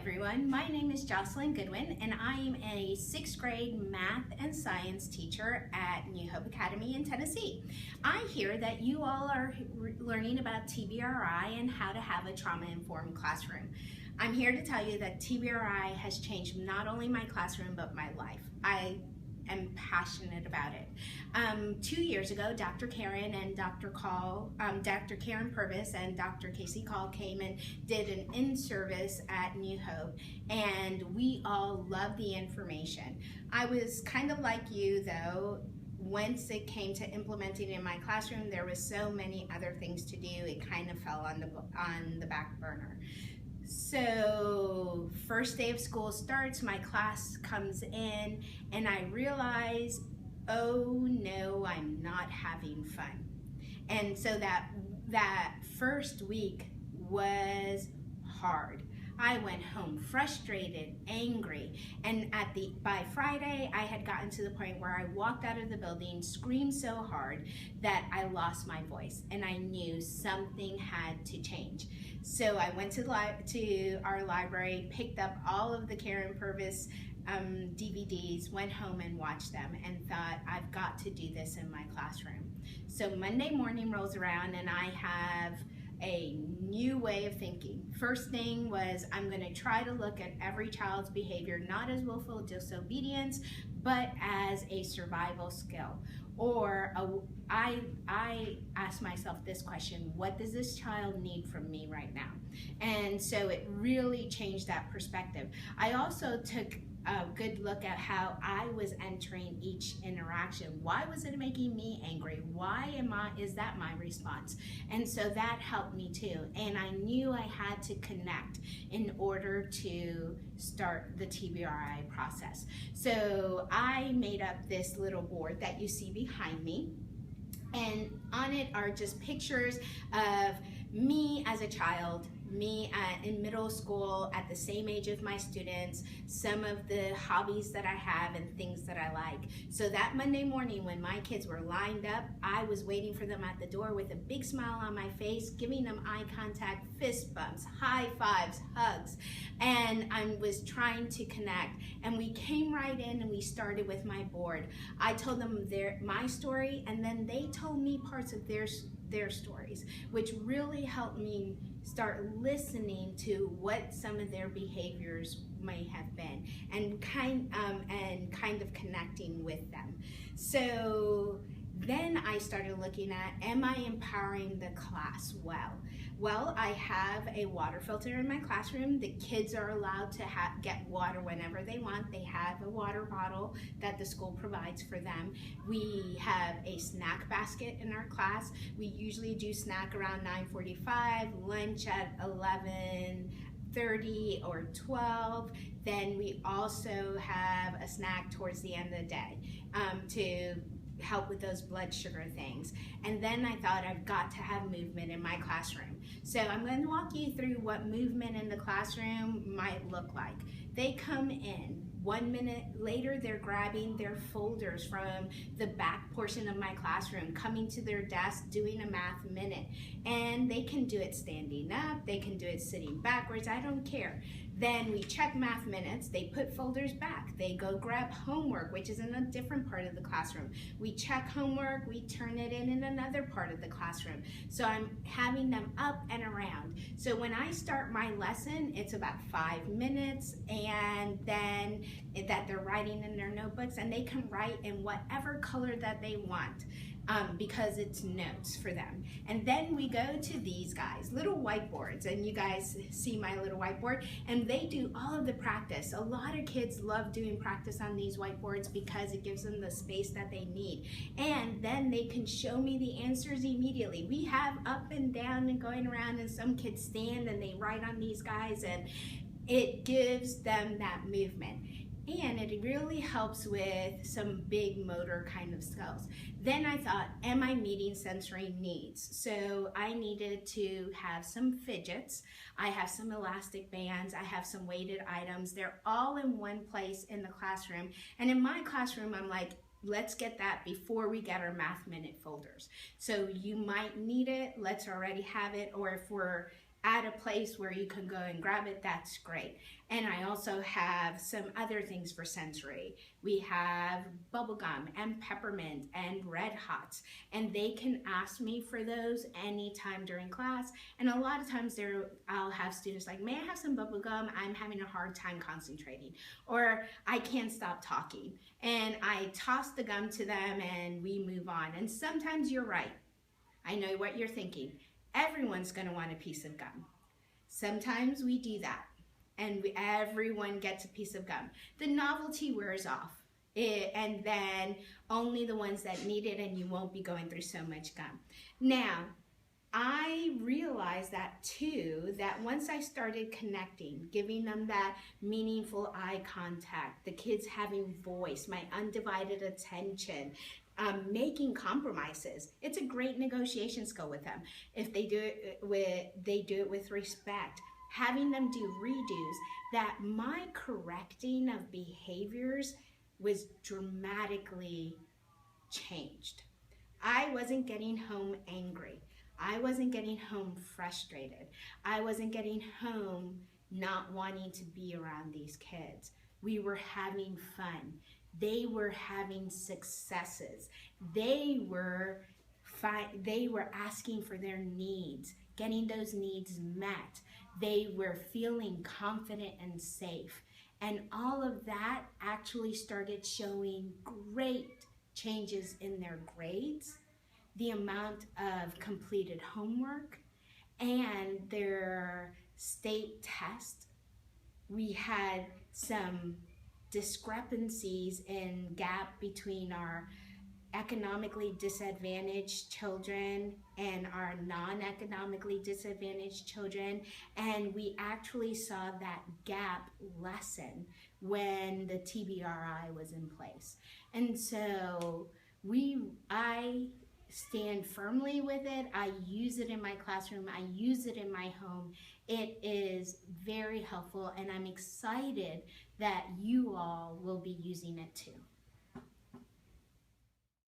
everyone, my name is Jacilyn Goodwin and I am a 6th grade math and science teacher at New Hope Academy in Tennessee. I hear that you all are learning about TBRI and how to have a trauma-informed classroom. I'm here to tell you that TBRI has changed not only my classroom but my life. I am passionate about it. 2 years ago, Dr. Karyn and Dr. Karyn Purvis and Dr. Casey Call came and did an in-service at New Hope, and we all loved the information. I was kind of like you though. Once it came to implementing in my classroom, there was so many other things to do, it kind of fell on the back burner. So first day of school starts, my class comes in, and I realize, oh no, I'm not having fun. And so that first week was hard. I went home frustrated, angry, and by Friday I had gotten to the point where I walked out of the building, screamed so hard that I lost my voice, and I knew something had to change. So I went to our library, picked up all of the Karyn Purvis DVDs, went home and watched them, and thought, I've got to do this in my classroom. So Monday morning rolls around and I have a new way of thinking. First thing was, I'm going to try to look at every child's behavior not as willful disobedience, but as a survival skill. Or I asked myself this question: what does this child need from me right now? And so it really changed that perspective. I also took a good look at how I was entering each interaction. Why was it making me angry? Is that my response? And so that helped me too. And I knew I had to connect in order to start the TBRI process. So I made up this little board that you see behind me. And on it are just pictures of me as a child, me in middle school at the same age of my students, some of the hobbies that I have and things that I like. So that Monday morning when my kids were lined up, I was waiting for them at the door with a big smile on my face, giving them eye contact, fist bumps, high fives, hugs, and I was trying to connect. And we came right in and we started with my board. I told them my story, and then they told me parts of their stories, which really helped me start listening to what some of their behaviors may have been, and kind of connecting with them. So then I started looking at, am I empowering the class well? Well, I have a water filter in my classroom. The kids are allowed to get water whenever they want. They have a water bottle that the school provides for them. We have a snack basket in our class. We usually do snack around 9:45, lunch at 11:30 or 12. Then we also have a snack towards the end of the day to help with those blood sugar things. And then I thought, I've got to have movement in my classroom. So I'm going to walk you through what movement in the classroom might look like. They come in. 1 minute later, they're grabbing their folders from the back portion of my classroom, coming to their desk, doing a math minute. And they can do it standing up, they can do it sitting backwards, I don't care. Then we check math minutes, they put folders back, they go grab homework, which is in a different part of the classroom. We check homework, we turn it in another part of the classroom. So I'm having them up and around. So when I start my lesson, it's about 5 minutes, and then that they're writing in their notebooks, and they can write in whatever color that they want. Because it's notes for them. And then we go to these guys, little whiteboards, and you guys see my little whiteboard, and they do all of the practice. A lot of kids love doing practice on these whiteboards because it gives them the space that they need. And then they can show me the answers immediately. We have up and down and going around, and some kids stand and they write on these guys, and it gives them that movement. And it really helps with some big motor kind of skills. Then I thought, am I meeting sensory needs? So I needed to have some fidgets. I have some elastic bands. I have some weighted items. They're all in one place in the classroom. And in my classroom, I'm like, let's get that before we get our math minute folders. So you might need it. Let's already have it. Or if we're at a place where you can go and grab it, that's great. And I also have some other things for sensory. We have bubblegum and peppermint and Red Hots, and they can ask me for those anytime during class. And a lot of times I'll have students like, may I have some bubblegum? I'm having a hard time concentrating, or I can't stop talking. And I toss the gum to them and we move on. And sometimes you're right. I know what you're thinking. Everyone's going to want a piece of gum. Sometimes we do that, and everyone gets a piece of gum. The novelty wears off, and then only the ones that need it, and you won't be going through so much gum. Now, I realized that too, that once I started connecting, giving them that meaningful eye contact, the kids having voice, my undivided attention, making compromises. It's a great negotiation skill with them. If they do it with respect, having them do redos, that my correcting of behaviors was dramatically changed. I wasn't getting home angry. I wasn't getting home frustrated. I wasn't getting home not wanting to be around these kids. We were having fun. They were having successes. They were asking for their needs, getting those needs met. They were feeling confident and safe. And all of that actually started showing great changes in their grades, the amount of completed homework, and their state test. We had some discrepancies in gap between our economically disadvantaged children and our non-economically disadvantaged children, and we actually saw that gap lessen when the TBRI was in place. And so I stand firmly with it. I use it in my classroom. I use it in my home. It is very helpful, and I'm excited that you all will be using it too.